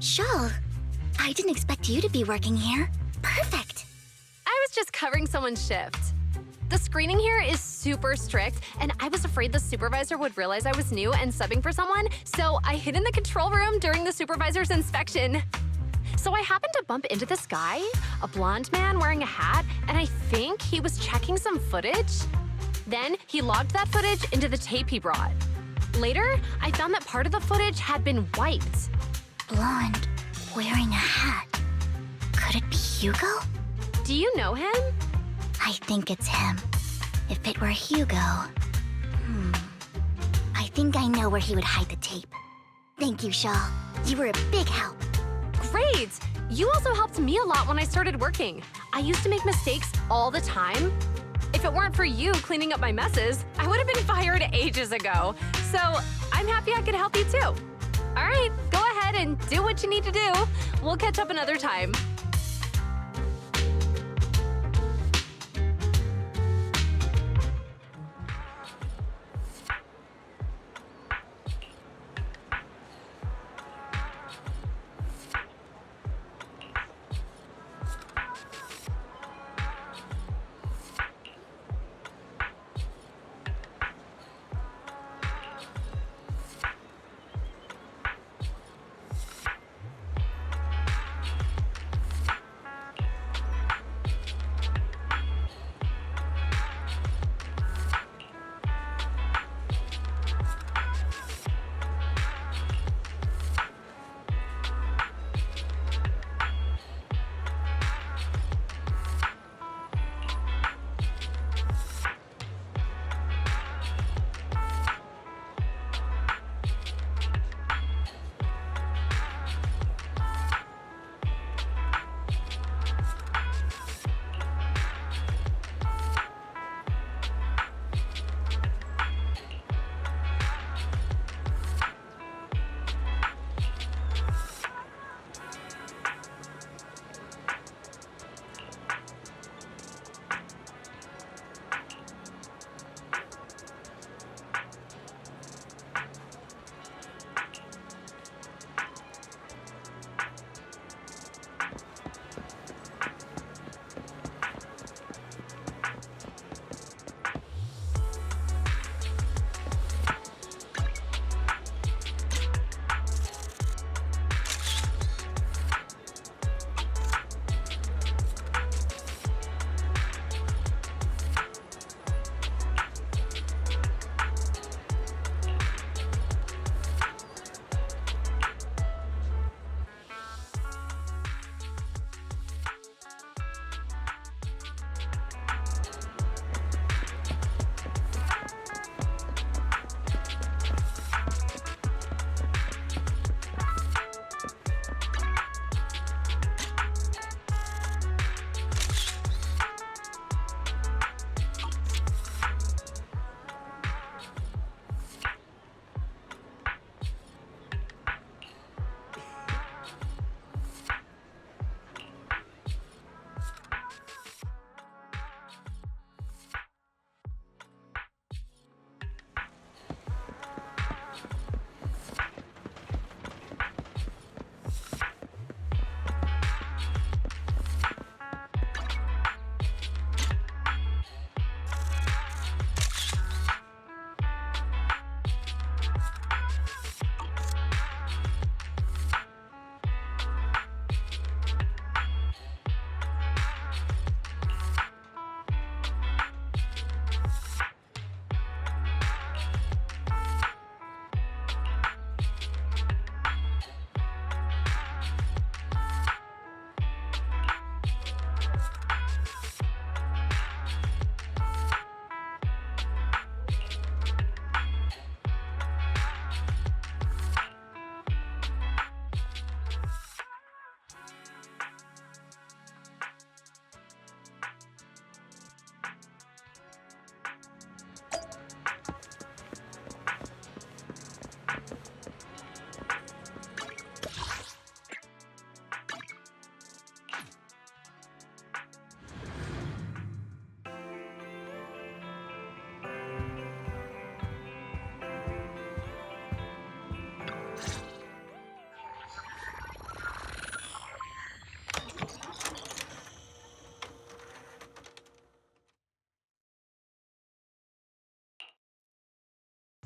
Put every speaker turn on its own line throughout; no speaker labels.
Shawl, I didn't expect you to be working here. Perfect.
I was just covering someone's shift. The screening here is super strict, and I was afraid the supervisor would realize I was new and subbing for someone, so I hid in the control room during the supervisor's inspection. So I happened to bump into this guy, a blonde man wearing a hat, and I think he was checking some footage. Then he logged that footage into the tape he brought. Later, I found that part of the footage had been wiped.
Blonde, wearing a hat. Could it be Hugo?
Do you know him?
I think it's him. If it were Hugo... I think I know where he would hide the tape. Thank you, Shaw. You were a big help.
Great! You also helped me a lot when I started working. I used to make mistakes all the time. If it weren't for you cleaning up my messes, I would have been fired ages ago. So I'm happy I could help you too. All right, go ahead and do what you need to do. We'll catch up another time.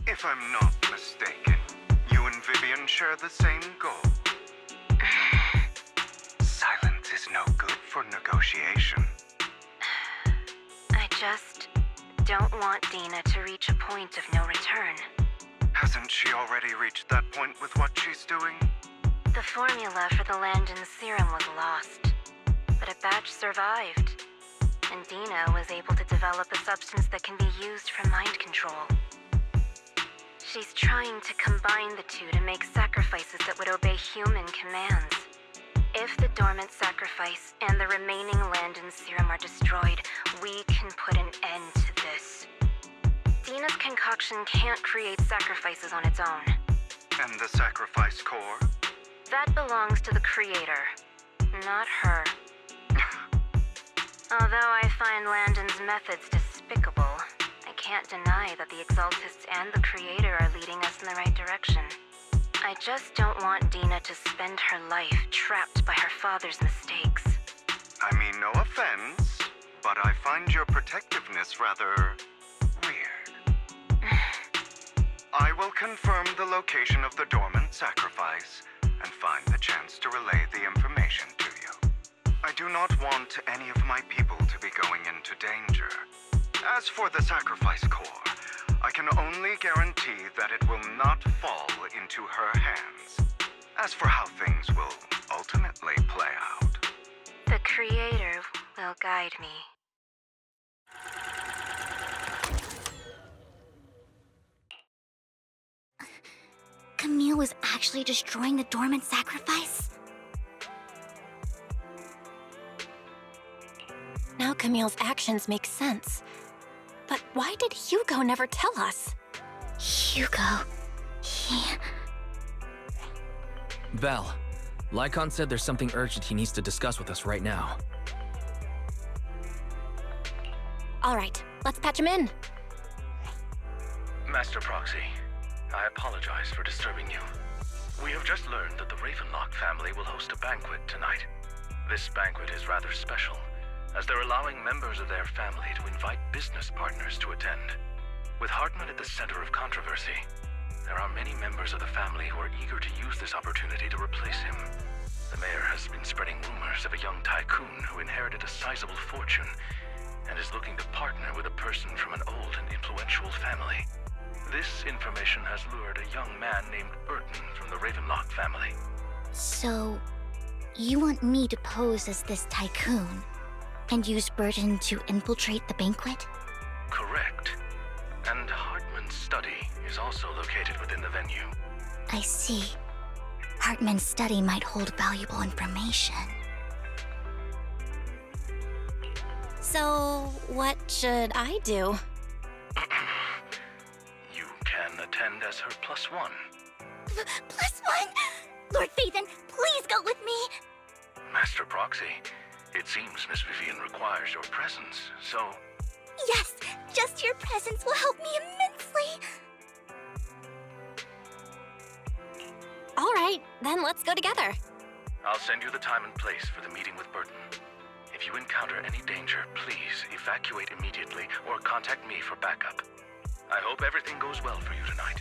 If I'm not mistaken, you and Vivian share the same goal. Silence is no good for negotiation.
I just don't want Dina to reach a point of no return.
Hasn't she already reached that point with what she's doing?
The formula for the Landon serum was lost, but a batch survived, and Dina was able to develop a substance that can be used for mind control. She's trying to combine the two to make sacrifices that would obey human commands. If the dormant sacrifice and the remaining Landon serum are destroyed, we can put an end to this. Dina's concoction can't create sacrifices on its own.
And the sacrifice core?
That belongs to the creator, not her. Although I find Landon's methods despicable, I can't deny that the Exaltists and the creator are leading us in the right direction. I just don't want Dina to spend her life trapped by her father's mistakes.
I mean, no offense, but I find your protectiveness rather weird. I will confirm the location of the dormant sacrifice and find the chance to relay the information to you. I do not want any of my people to be going into danger. As for the sacrifice core, I can only guarantee that it will not fall into her hands. As for how things will ultimately play out,
The creator will guide me.
Camille was actually destroying the dormant sacrifice?
Now Camille's actions make sense. But why did Hugo never tell us?
Hugo... he...
Val, Lycon said there's something urgent he needs to discuss with us right now.
All right, let's patch him in.
Master Proxy, I apologize for disturbing you. We have just learned that the Ravenlock family will host a banquet tonight. This banquet is rather special, as they're allowing members of their family to invite business partners to attend. With Hartman at the center of controversy, there are many members of the family who are eager to use this opportunity to replace him. The mayor has been spreading rumors of a young tycoon who inherited a sizable fortune and is looking to partner with a person from an old and influential family. This information has lured a young man named Burton from the Ravenlock family.
So... you want me to pose as this tycoon and use Burton to infiltrate the banquet?
Correct. And Hartman's study is also located within the venue.
I see. Hartman's study might hold valuable information.
So, what should I do?
You can attend as her +1.
+1? Lord Phaethon, please go with me!
Master Proxy, it seems Miss Vivian requires your presence, so...
Yes, just your presence will help me immensely!
All right, then let's go together.
I'll send you the time and place for the meeting with Burton. If you encounter any danger, please evacuate immediately or contact me for backup. I hope everything goes well for you tonight.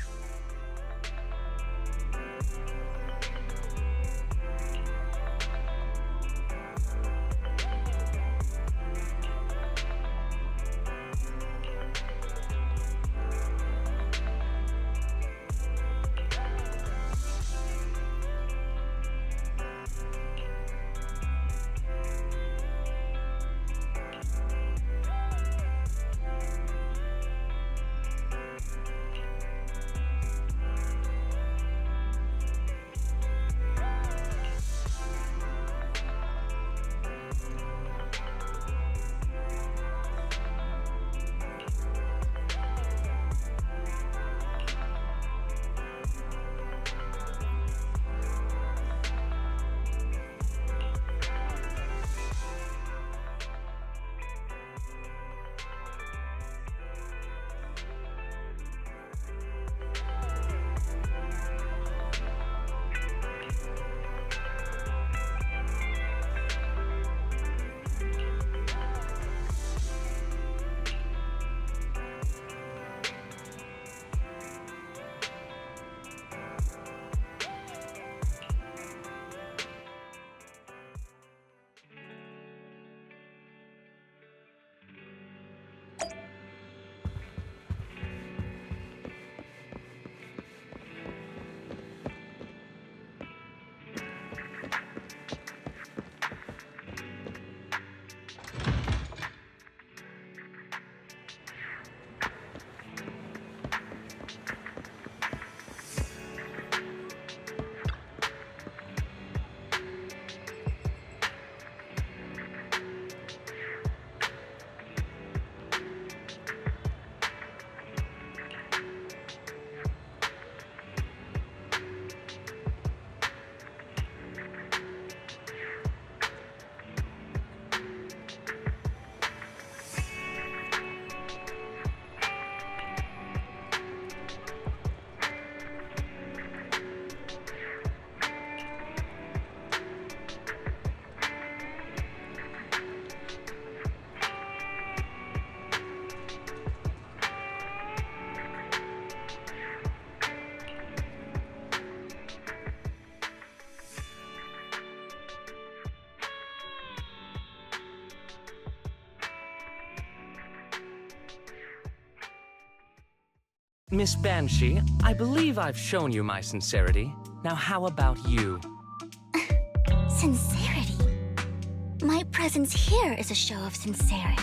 Miss Banshee, I believe I've shown you my sincerity. Now how about you?
Sincerity? My presence here is a show of sincerity.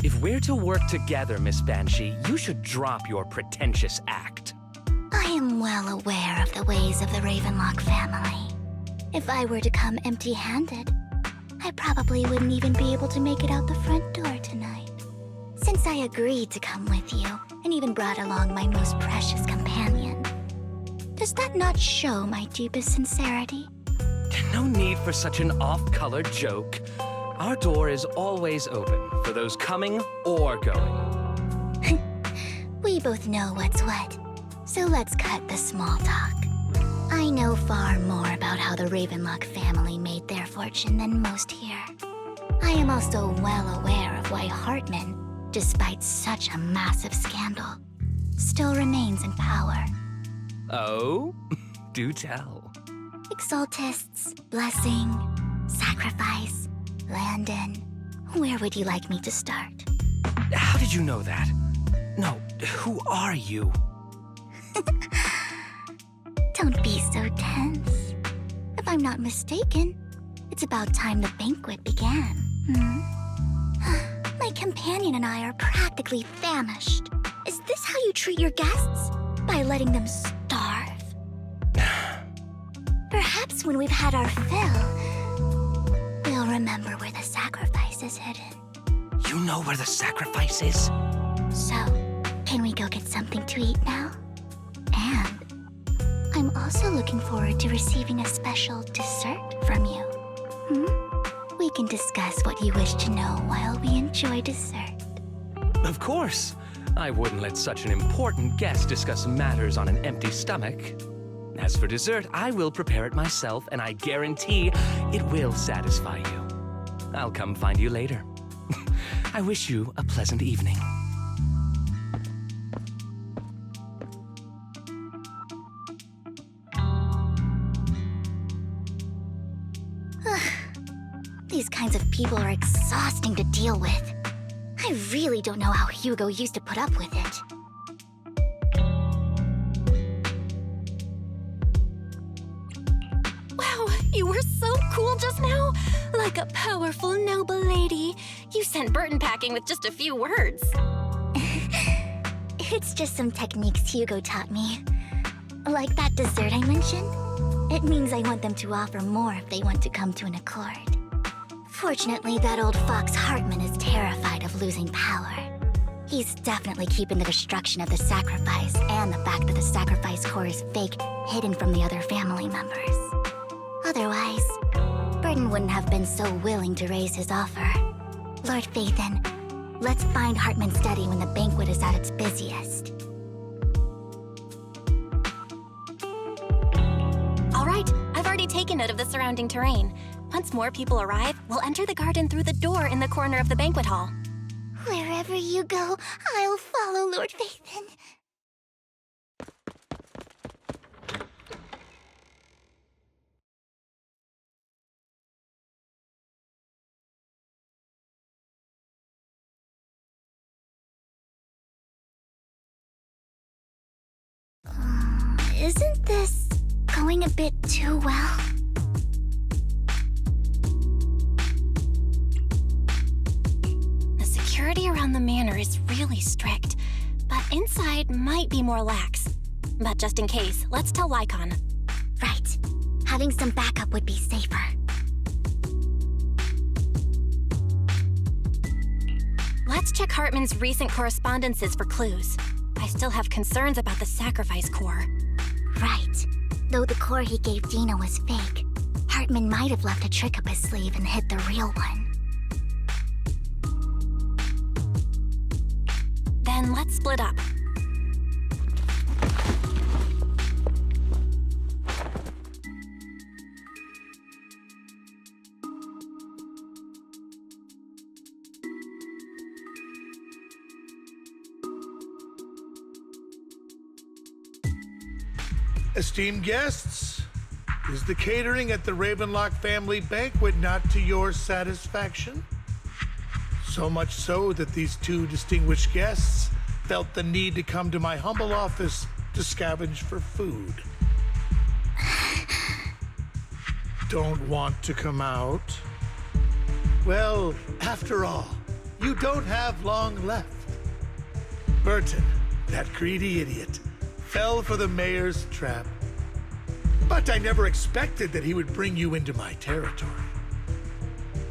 If we're to work together, Miss Banshee, you should drop your pretentious act.
I am well aware of the ways of the Ravenlock family. If I were to come empty-handed, I probably wouldn't even be able to make it out the front door tonight. Since I agreed to come with you, and even brought along my most precious companion, does that not show my deepest sincerity?
No need for such an off-color joke. Our door is always open for those coming or going.
We both know what's what, so let's cut the small talk. I know far more about how the Ravenlock family made their fortune than most here. I am also well aware of why Hartman, despite such a massive scandal, still remains in power.
Oh? Do tell.
Exaltists, blessing, sacrifice, Landon. Where would you like me to start?
How did you know that? No, who are you?
Don't be so tense. If I'm not mistaken, it's about time the banquet began. My companion and I are practically famished. Is this how you treat your guests? By letting them starve? Perhaps when we've had our fill, we'll remember where the sacrifice is hidden.
You know where the sacrifice is?
So, can we go get something to eat now? And I'm also looking forward to receiving a special dessert from you. We can discuss what you wish to know while we enjoy dessert.
Of course. I wouldn't let such an important guest discuss matters on an empty stomach. As for dessert, I will prepare it myself, and I guarantee it will satisfy you. I'll come find you later. I wish you a pleasant evening.
These kinds of people are exhausting to deal with. I really don't know how Hugo used to put up with it.
Wow, you were so cool just now. Like a powerful, noble lady. You sent Burton packing with just a few words.
It's just some techniques Hugo taught me. Like that dessert I mentioned. It means I want them to offer more if they want to come to an accord. Fortunately, that old fox Hartman is terrified of losing power. He's definitely keeping the destruction of the sacrifice and the fact that the sacrifice core is fake hidden from the other family members. Otherwise, Burton wouldn't have been so willing to raise his offer. Lord Phaethon, let's find Hartman's study when the banquet is at its busiest.
All right, I've already taken note of the surrounding terrain. Once more people arrive, we'll enter the garden through the door in the corner of the banquet hall.
Wherever you go, I'll follow, Lord Phaethon. Isn't this going a bit too well?
The security around the manor is really strict, but inside might be more lax. But just in case, let's tell Lycon.
Right. Having some backup would be safer.
Let's check Hartman's recent correspondences for clues. I still have concerns about the sacrifice core.
Right. Though the core he gave Dina was fake, Hartman might have left a trick up his sleeve and hid the real one.
Then let's split up.
Esteemed guests, is the catering at the Ravenlock family banquet not to your satisfaction? So much so that these two distinguished guests felt the need to come to my humble office to scavenge for food. Don't want to come out? Well, after all, you don't have long left. Burton, that greedy idiot, fell for the mayor's trap. But I never expected that he would bring you into my territory.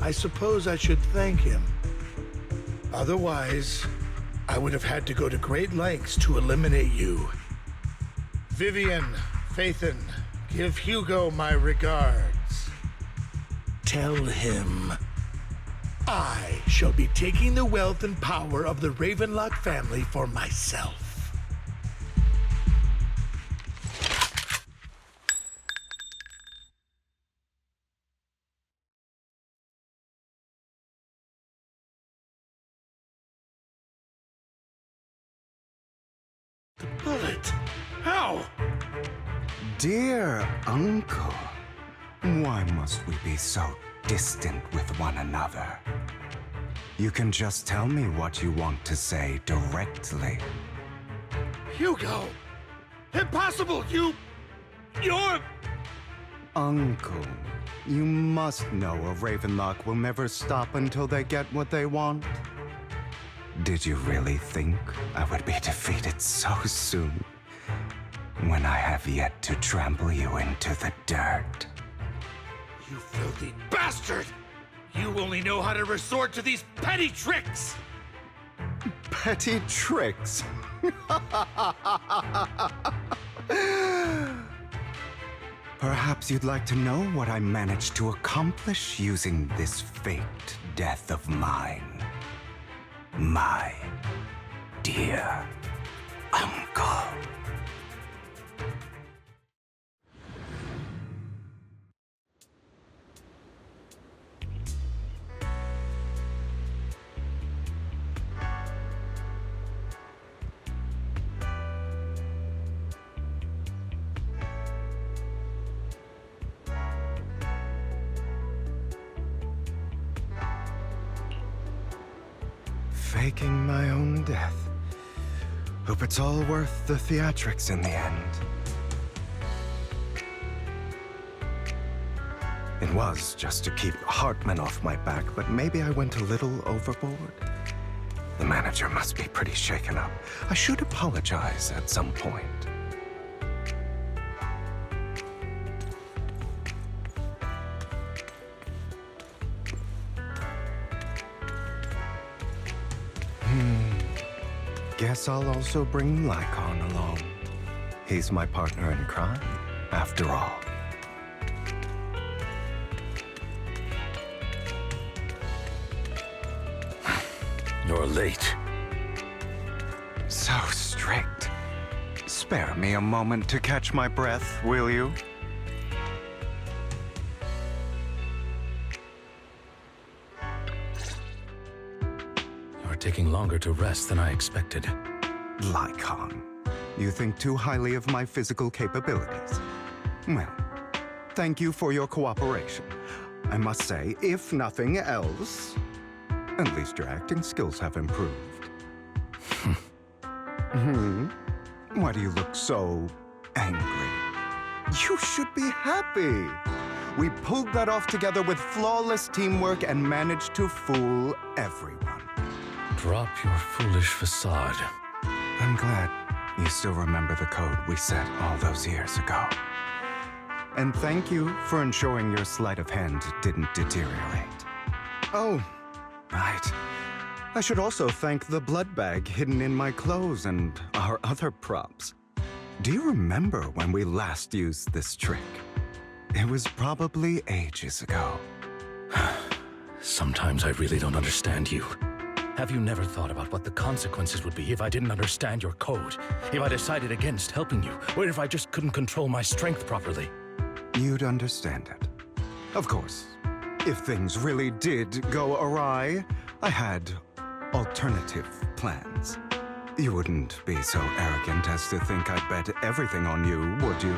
I suppose I should thank him. Otherwise, I would have had to go to great lengths to eliminate you. Vivian, Phaethon, give Hugo my regards. Tell him I shall be taking the wealth and power of the Ravenlock family for myself. The bullet? How?
Dear Uncle, why must we be so distant with one another? You can just tell me what you want to say directly.
Hugo! Impossible! You're...
Uncle, you must know a Ravenlock will never stop until they get what they want. Did you really think I would be defeated so soon, when I have yet to trample you into the dirt?
You filthy bastard! You only know how to resort to these petty tricks!
Petty tricks? Perhaps you'd like to know what I managed to accomplish using this faked death of mine. My dear Uncle. Faking my own death. Hope it's all worth the theatrics in the end. It was just to keep Hartman off my back, but maybe I went a little overboard. The manager must be pretty shaken up. I should apologize at some point. Guess I'll also bring Lycon along. He's my partner in crime, after all.
You're late.
So strict. Spare me a moment to catch my breath, will you?
Taking longer to rest than I expected.
Lycon, you think too highly of my physical capabilities. Well, thank you for your cooperation. I must say, if nothing else, at least your acting skills have improved. Why do you look so angry? You should be happy. We pulled that off together with flawless teamwork and managed to fool everyone.
Drop your foolish facade.
I'm glad you still remember the code we set all those years ago. And thank you for ensuring your sleight of hand didn't deteriorate. Oh, right. I should also thank the blood bag hidden in my clothes and our other props. Do you remember when we last used this trick? It was probably ages ago.
Sometimes I really don't understand you. Have you never thought about what the consequences would be if I didn't understand your code? If I decided against helping you? Or if I just couldn't control my strength properly?
You'd understand it. Of course, if things really did go awry, I had alternative plans. You wouldn't be so arrogant as to think I'd bet everything on you, would you?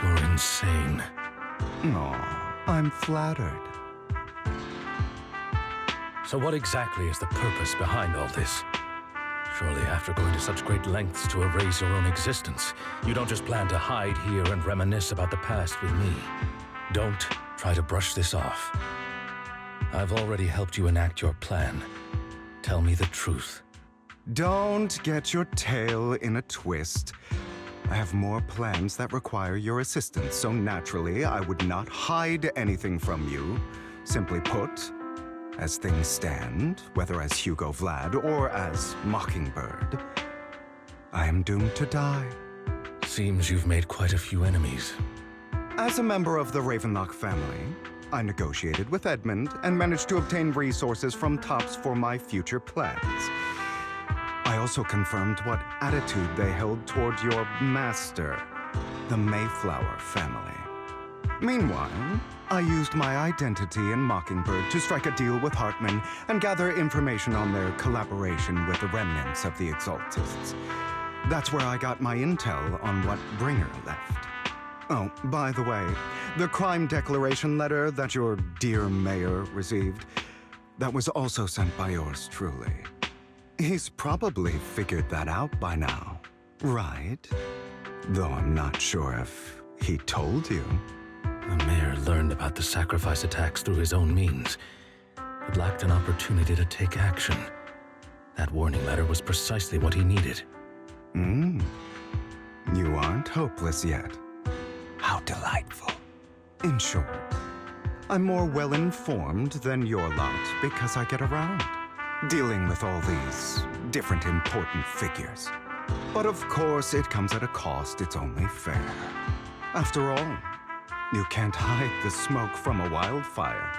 You're insane.
No, I'm flattered.
So what exactly is the purpose behind all this? Surely after going to such great lengths to erase your own existence, you don't just plan to hide here and reminisce about the past with me. Don't try to brush this off. I've already helped you enact your plan. Tell me the truth.
Don't get your tail in a twist. I have more plans that require your assistance, so naturally I would not hide anything from you. Simply put, as things stand, whether as Hugo Vlad or as Mockingbird, I am doomed to die.
Seems you've made quite a few enemies.
As a member of the Ravenlock family, I negotiated with Edmund and managed to obtain resources from Tops for my future plans. I also confirmed what attitude they held toward your master, the Mayflower family. Meanwhile, I used my identity in Mockingbird to strike a deal with Hartman and gather information on their collaboration with the remnants of the Exaltists. That's where I got my intel on what Bringer left. Oh, by the way, the crime declaration letter that your dear mayor received, that was also sent by yours truly. He's probably figured that out by now, right? Though I'm not sure if he told you.
The mayor learned about the sacrifice attacks through his own means, but lacked an opportunity to take action. That warning letter was precisely what he needed.
You aren't hopeless yet. How delightful. In short, I'm more well-informed than your lot because I get around, dealing with all these different important figures. But of course, it comes at a cost. It's only fair. After all, you can't hide the smoke from a wildfire.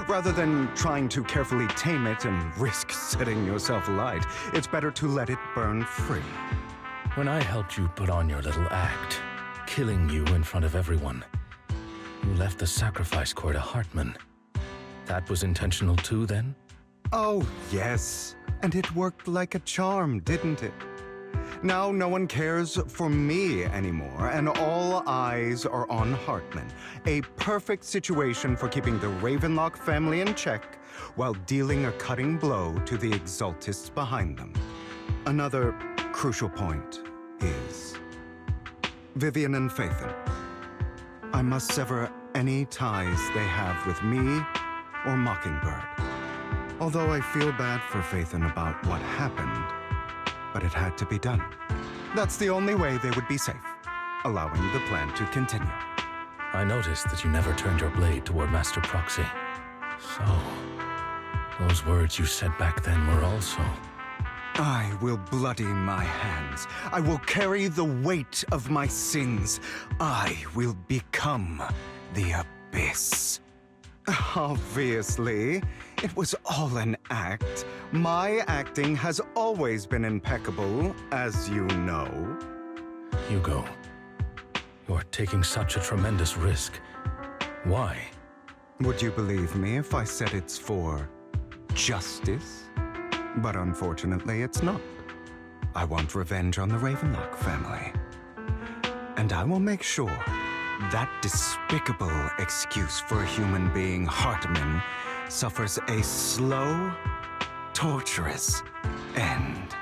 Rather than trying to carefully tame it and risk setting yourself alight, it's better to let it burn free.
When I helped you put on your little act, killing you in front of everyone, you left the sacrifice core to Hartman. That was intentional too, then?
Oh, yes. And it worked like a charm, didn't it? Now no one cares for me anymore, and all eyes are on Hartman. A perfect situation for keeping the Ravenlock family in check while dealing a cutting blow to the Exaltists behind them. Another crucial point is Vivian and Phaethon. I must sever any ties they have with me or Mockingbird. Although I feel bad for Phaethon about what happened, but it had to be done. That's the only way they would be safe, allowing the plan to continue.
I noticed that you never turned your blade toward Master Proxy. So, those words you said back then were also...
I will bloody my hands. I will carry the weight of my sins. I will become the Abyss. Obviously, it was all an act. My acting has always been impeccable, as you know.
Hugo, you're taking such a tremendous risk. Why?
Would you believe me if I said it's for justice? But unfortunately, it's not. I want revenge on the Ravenlock family. And I will make sure that despicable excuse for a human being, Hartman, suffers a slow, torturous end.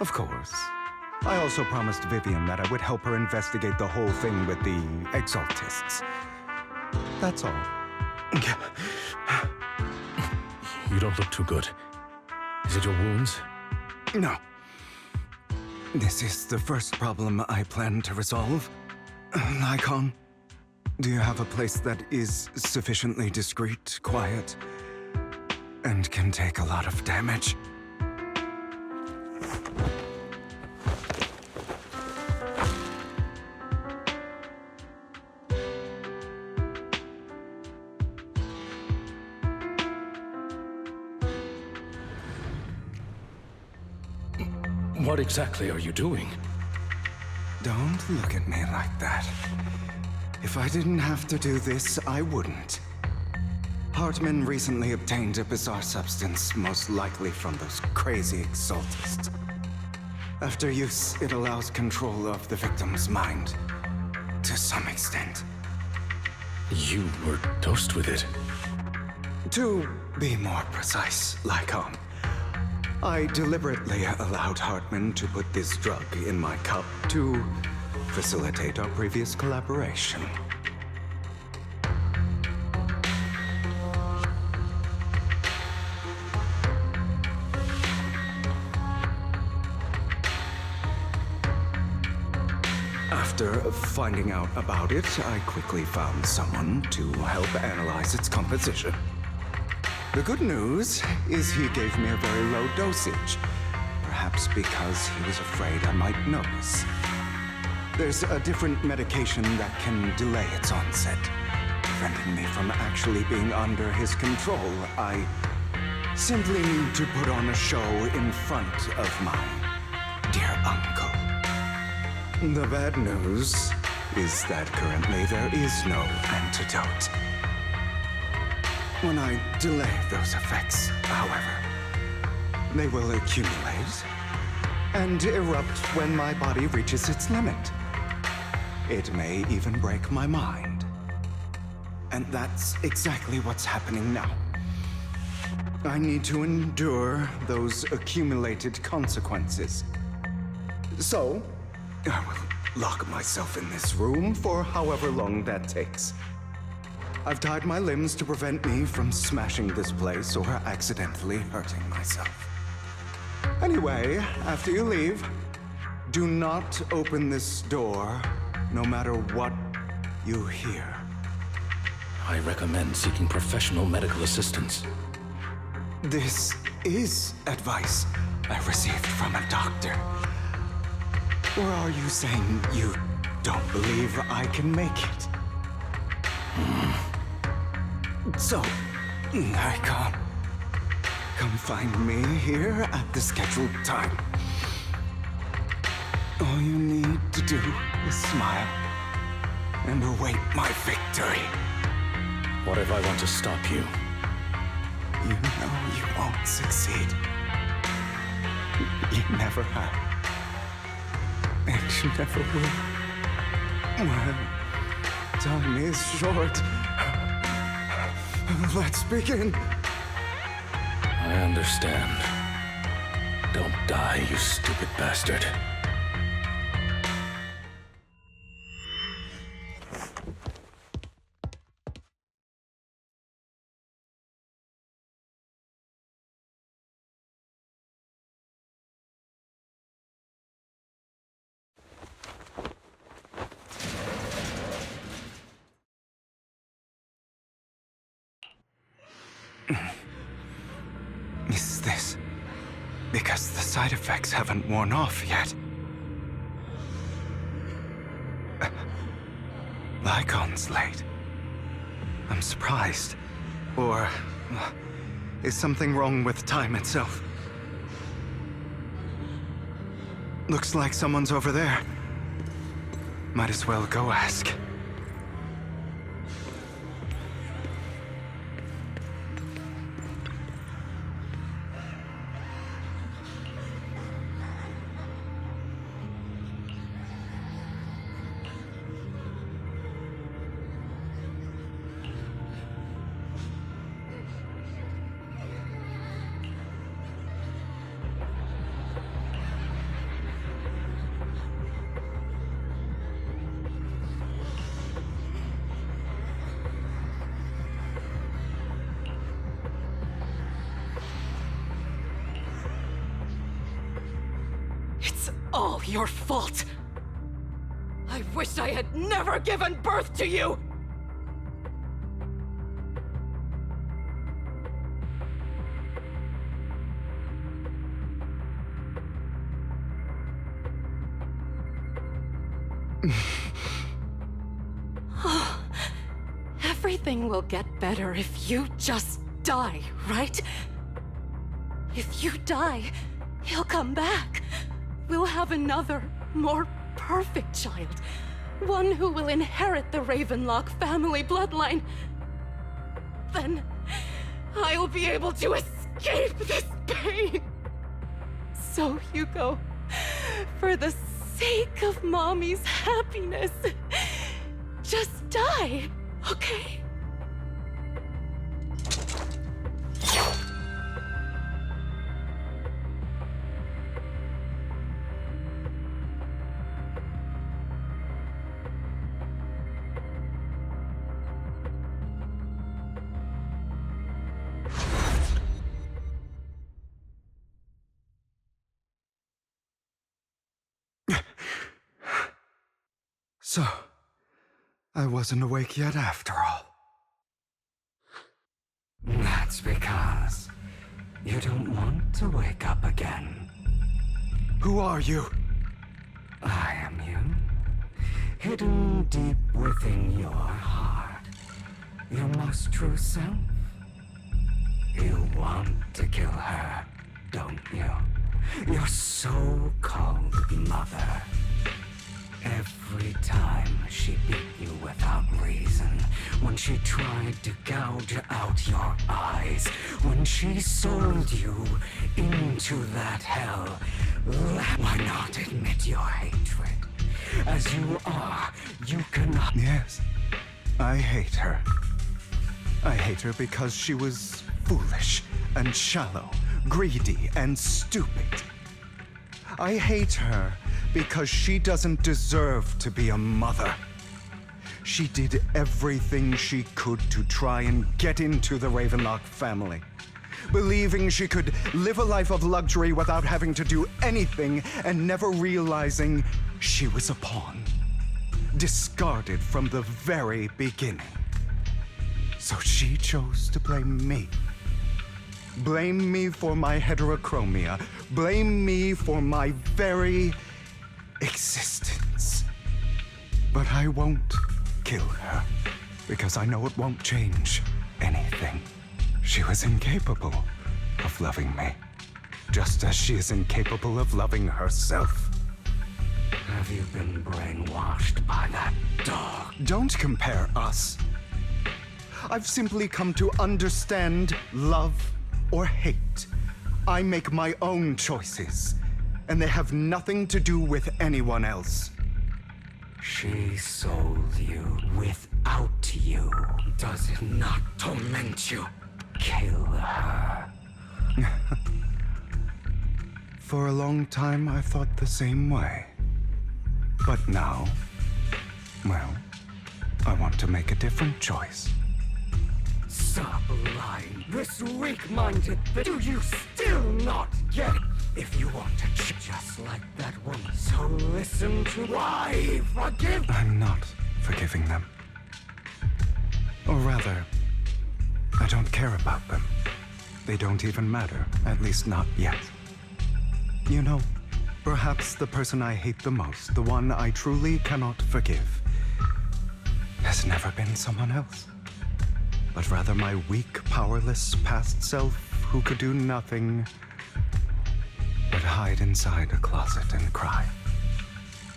Of course, I also promised Vivian that I would help her investigate the whole thing with the Exaltists. That's all.
You don't look too good. Is it your wounds?
No. This is the first problem I plan to resolve. Nikon, do you have a place that is sufficiently discreet, quiet, and can take a lot of damage?
What exactly are you doing?
Don't look at me like that. If I didn't have to do this, I wouldn't. Hartman recently obtained a bizarre substance, most likely from those crazy Exaltists. After use, it allows control of the victim's mind. To some extent.
You were dosed with it.
To be more precise, Lycon, I deliberately allowed Hartman to put this drug in my cup to facilitate our previous collaboration. After finding out about it, I quickly found someone to help analyze its composition. The good news is he gave me a very low dosage, perhaps because he was afraid I might notice. There's a different medication that can delay its onset, preventing me from actually being under his control. I simply need to put on a show in front of my dear uncle. The bad news is that currently there is no antidote. When I delay those effects, however, they will accumulate and erupt when my body reaches its limit. It may even break my mind. And that's exactly what's happening now. I need to endure those accumulated consequences. So, I will lock myself in this room for however long that takes. I've tied my limbs to prevent me from smashing this place or accidentally hurting myself. Anyway, after you leave, do not open this door, no matter what you hear.
I recommend seeking professional medical assistance.
This is advice I received from a doctor. Or are you saying you don't believe I can make it? So, Icon, come find me here at the scheduled time. All you need to do is smile and await my victory.
What if I want to stop you?
You know you won't succeed. You never have. And you never will. Well, time is short. Let's begin.
I understand. Don't die, you stupid bastard.
Is this because the side effects haven't worn off yet? Lycon's late. I'm surprised. Or is something wrong with time itself? Looks like someone's over there. Might as well go ask.
All your fault! I wish I had never given birth to you! Everything will get better if you just die, right? If you die, he'll come back. We'll have another, more perfect child. One who will inherit the Ravenlock family bloodline. Then I'll be able to escape this pain. So, Hugo, for the sake of Mommy's happiness, just die, okay?
So, I wasn't awake yet after all.
That's because you don't want to wake up again.
Who are you?
I am you. Hidden deep within your heart. Your most true self. You want to kill her, don't you? Your so-called mother. Every time she beat you without reason, when she tried to gouge out your eyes, when she sold you into that hell, why not admit your hatred? As you are, you cannot...
Yes, I hate her. I hate her because she was foolish and shallow, greedy and stupid. I hate her because she doesn't deserve to be a mother. She did everything she could to try and get into the Ravenlock family, believing she could live a life of luxury without having to do anything and never realizing she was a pawn, discarded from the very beginning. So she chose to blame me. Blame me for my heterochromia. Blame me for my very existence. But I won't kill her, because I know it won't change anything. She was incapable of loving me, just as she is incapable of loving herself.
Have you been brainwashed by that dog?
Don't compare us. I've simply come to understand love or hate. I make my own choices, and they have nothing to do with anyone else.
She sold you without you. Does it not torment you? Kill her.
For a long time, I thought the same way. But now, well, I want to make a different choice.
Stop lying. This weak-minded bit. Do you still not get it? If you want to just like that woman, so listen to why forgive.
I'm not forgiving them. Or rather, I don't care about them. They don't even matter, at least not yet. You know, perhaps the person I hate the most, the one I truly cannot forgive, has never been someone else, but rather my weak, powerless past self who could do nothing but hide inside a closet and cry.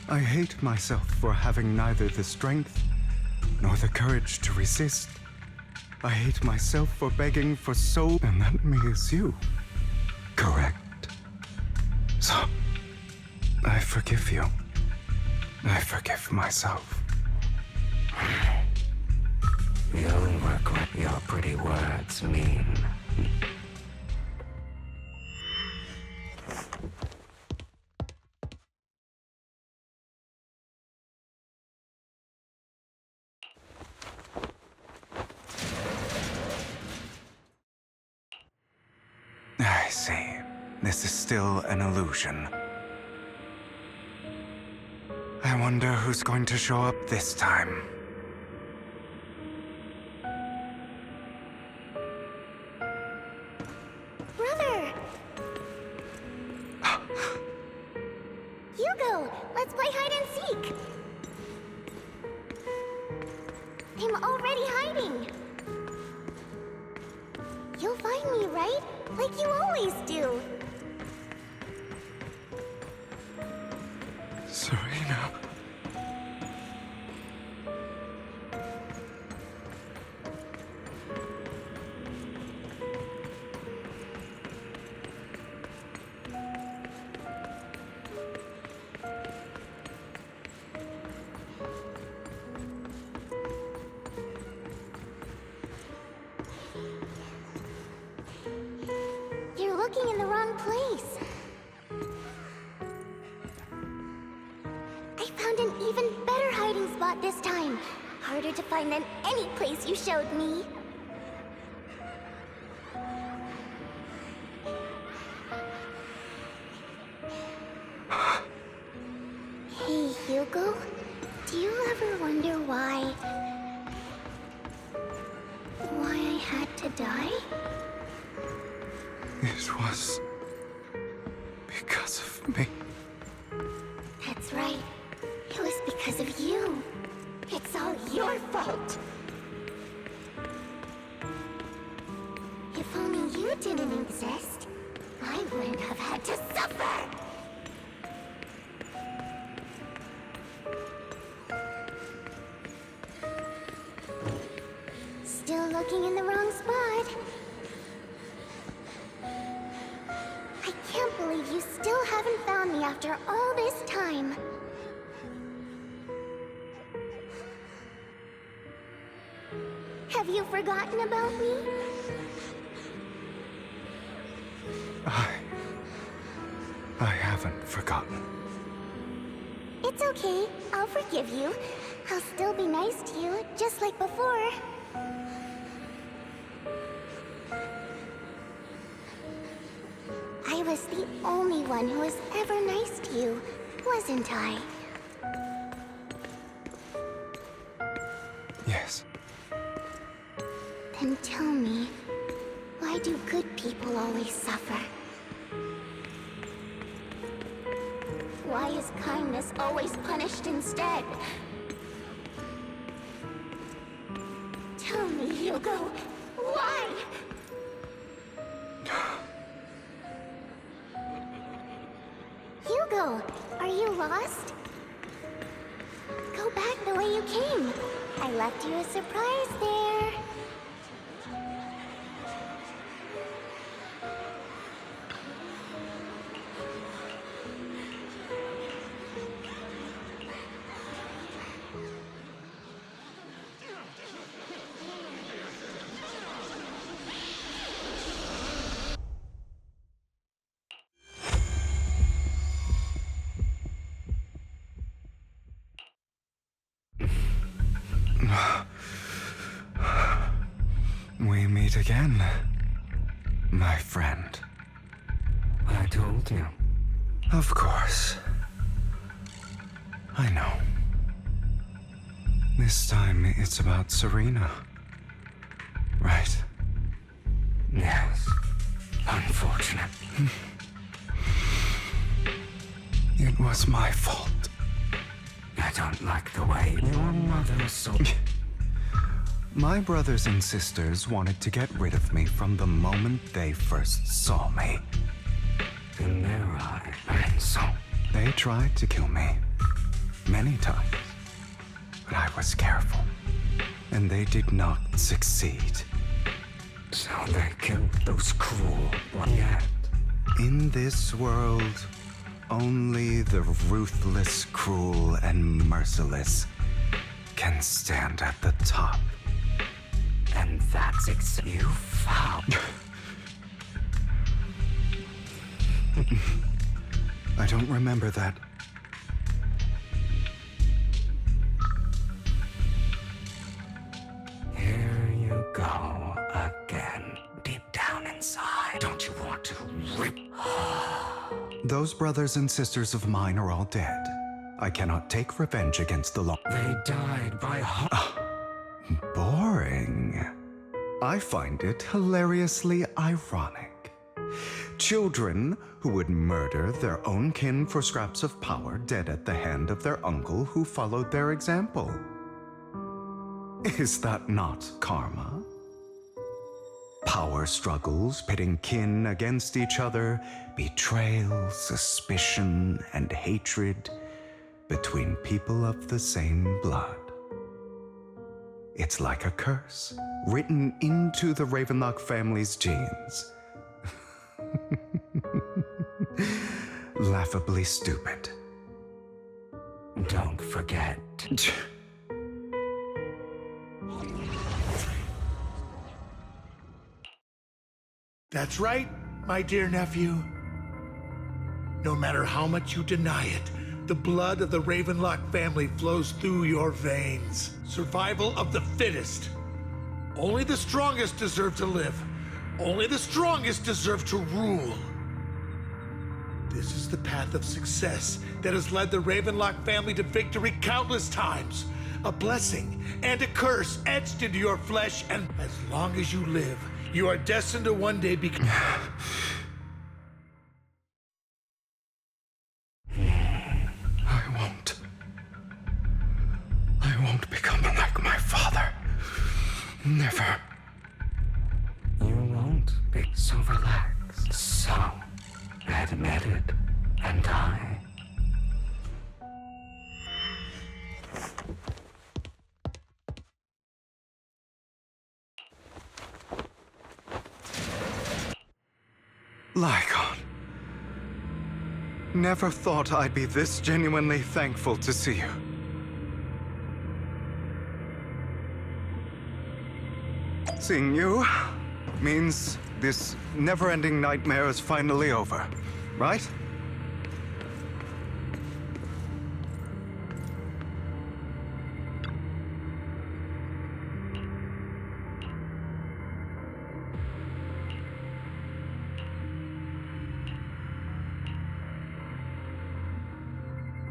I hate myself for having neither the strength nor the courage to resist. I hate myself for begging for so... And that me is you. Correct. So, I forgive you. I forgive myself.
You'll regret your pretty words mean.
I see. This is still an illusion. I wonder who's going to show up this time.
Brother! Hugo, let's play hide and seek! I'm already hiding! You'll find me, right? Like you always do!
Serena.
You're looking in the wrong place. I found an even better hiding spot this time. Harder to find than any place you showed me. Hugo, do you ever wonder why I had to die?
It was because of me.
That's right. It was because of you. It's all your fault. If only you didn't exist, I wouldn't have had to suffer. Still looking in the wrong spot. I can't believe you still haven't found me after all this time. Have you forgotten about me?
I haven't forgotten.
It's okay. I'll forgive you. I'll still be nice to you, just like before. I was the only one who was ever nice to you, wasn't I?
Yes.
Then tell me, why do good people always suffer? Why is kindness always punished instead? Tell me, Hugo, why? Hugo, are you lost? Go back the way you came. I left you a surprise there.
We meet again, my friend.
I told you.
Of course. I know. This time it's about Serena. Right?
Yes. Unfortunate.
It was my fault.
I don't like the way your mother is so...
My brothers and sisters wanted to get rid of me from the moment they first saw me.
In their eye, and so...
They tried to kill me. Many times. But I was careful. And they did not succeed.
So they killed those cruel ones yet?
In this world, only the ruthless, cruel, and merciless can stand at the top.
And that's you found.
I don't remember that.
Here you go again, deep down inside. Don't you want to rip?
Those brothers and sisters of mine are all dead. I cannot take revenge against the law.
They died by
Boring. I find it hilariously ironic. Children who would murder their own kin for scraps of power dead at the hand of their uncle who followed their example. Is that not karma? Power struggles pitting kin against each other, betrayal, suspicion, and hatred between people of the same blood. It's like a curse, written into the Ravenlock family's genes. Laughably stupid.
Don't forget.
That's right, my dear nephew. No matter how much you deny it, the blood of the Ravenlock family flows through your veins. Survival of the fittest. Only the strongest deserve to live. Only the strongest deserve to rule. This is the path of success that has led the Ravenlock family to victory countless times. A blessing and a curse etched into your flesh, and as long as you live, you are destined to one day become...
I won't become like my father. Never.
You won't be so relaxed. So, admit it and die.
Lycon. Never thought I'd be this genuinely thankful to see you. Seeing you means this never-ending nightmare is finally over, right?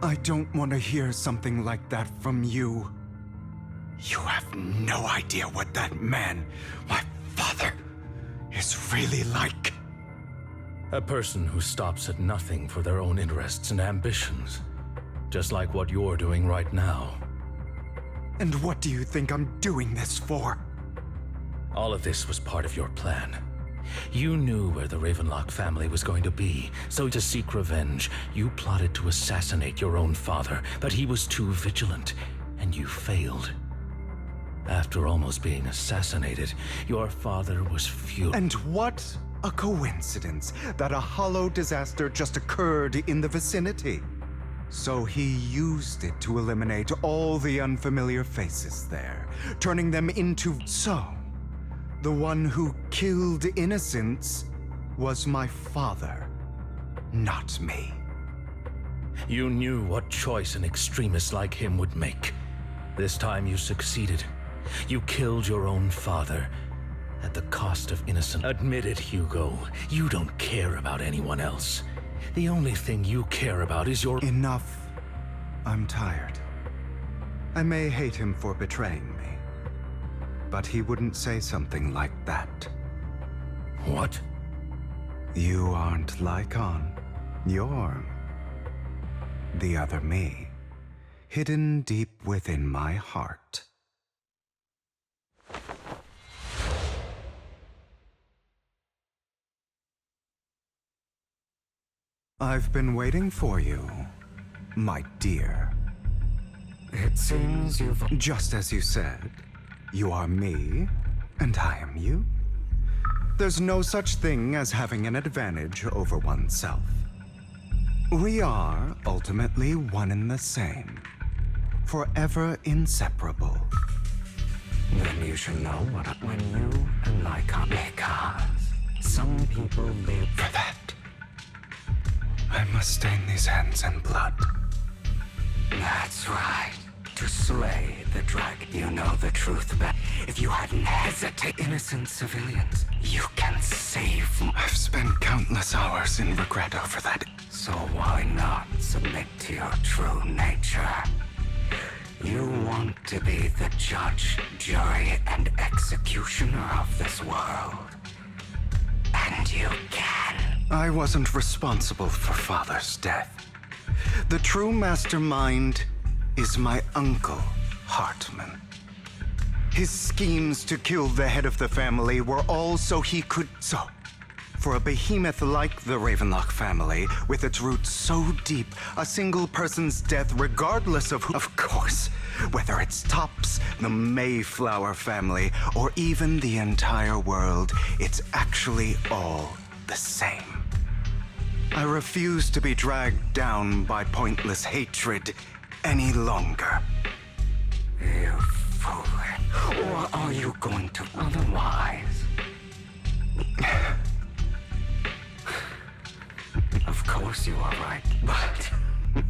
I don't want to hear something like that from you. You have no idea what that man, my father, is really like.
A person who stops at nothing for their own interests and ambitions. Just like what you're doing right now.
And what do you think I'm doing this for?
All of this was part of your plan. You knew where the Ravenlock family was going to be, so to seek revenge, you plotted to assassinate your own father, but he was too vigilant, and you failed. After almost being assassinated, your father was furious.
And what a coincidence that a hollow disaster just occurred in the vicinity. So he used it to eliminate all the unfamiliar faces there, turning them into... So, the one who killed innocents was my father, not me.
You knew what choice an extremist like him would make. This time you succeeded. You killed your own father at the cost of innocent. Admit it, Hugo. You don't care about anyone else. The only thing you care about is your...
Enough. I'm tired. I may hate him for betraying me, but he wouldn't say something like that.
What?
You aren't Lycon. You're the other me, hidden deep within my heart. I've been waiting for you, my dear.
It seems you've...
Just as you said, you are me, and I am you. There's no such thing as having an advantage over oneself. We are ultimately one and the same, forever inseparable.
Then you should know what when you and Lycon... Because some people live...
For that, I must stain these hands in blood.
That's right. To slay the dragon. You know the truth, but if you hadn't hesitated, innocent civilians, you can save...
I've spent countless hours in regret over that.
So why not submit to your true nature? You want to be the judge, jury, and executioner of this world. And you can.
I wasn't responsible for Father's death. The true mastermind is my uncle, Hartman. His schemes to kill the head of the family were all so he could... So, for a behemoth like the Ravenlock family, with its roots so deep, a single person's death, regardless of who... Of course, whether it's Tops, the Mayflower family, or even the entire world, it's actually all the same. I refuse to be dragged down by pointless hatred any longer.
You fool. Or are you going to otherwise? Of course you are right, but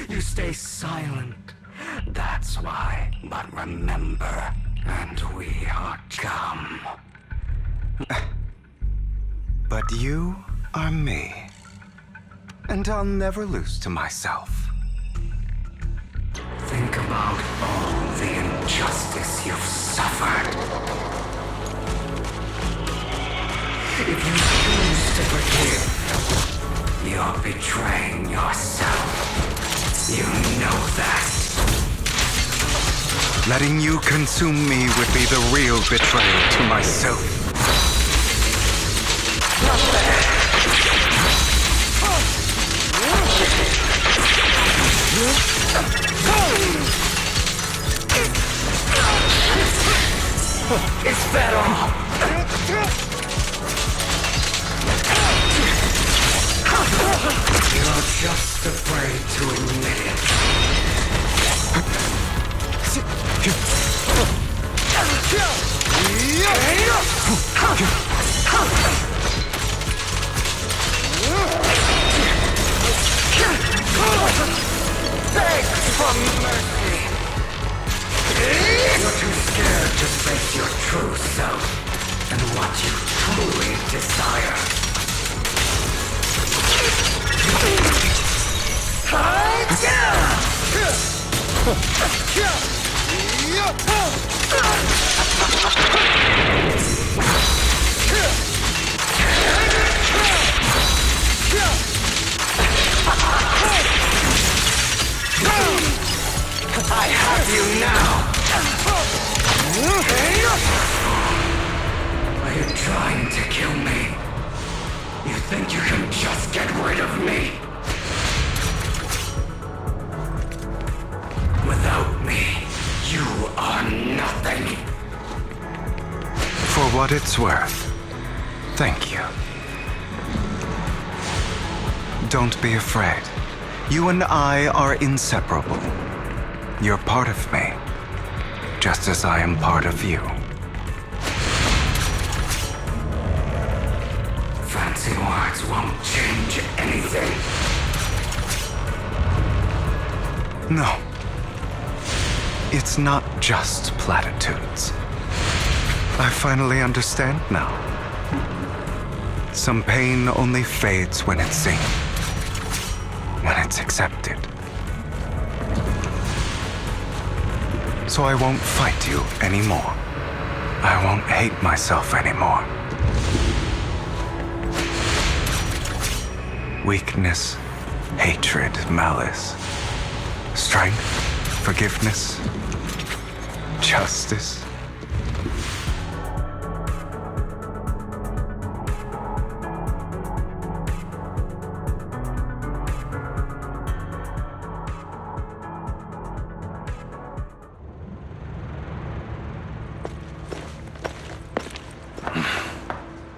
you stay silent. That's why. But remember, and we are come.
But you are me. And I'll never lose to myself.
Think about all the injustice you've suffered. If you choose to forgive, you're betraying yourself. You know that.
Letting you consume me would be the real betrayal to myself.
Is that all? You're just afraid to admit it. Beg for mercy. You're too scared to face your true self and what you truly desire. I have you now! Are you trying to kill me? You think you can just get rid of me? Without me, you are nothing.
For what it's worth, thank you. Don't be afraid. You and I are inseparable. You're part of me, just as I am part of you.
Fancy words won't change anything.
No. It's not just platitudes. I finally understand now. Some pain only fades when it's seen, when it's accepted. So I won't fight you anymore. I won't hate myself anymore. Weakness, hatred, malice, strength, forgiveness, justice.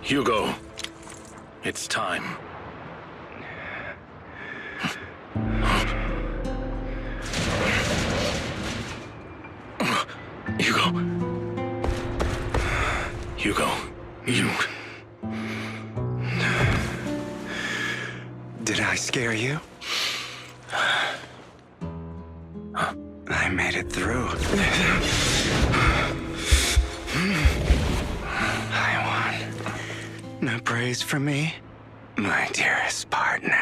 Hugo, it's time. Hugo, you...
Did I scare you? I made it through. I won. No praise for me, my dearest partner.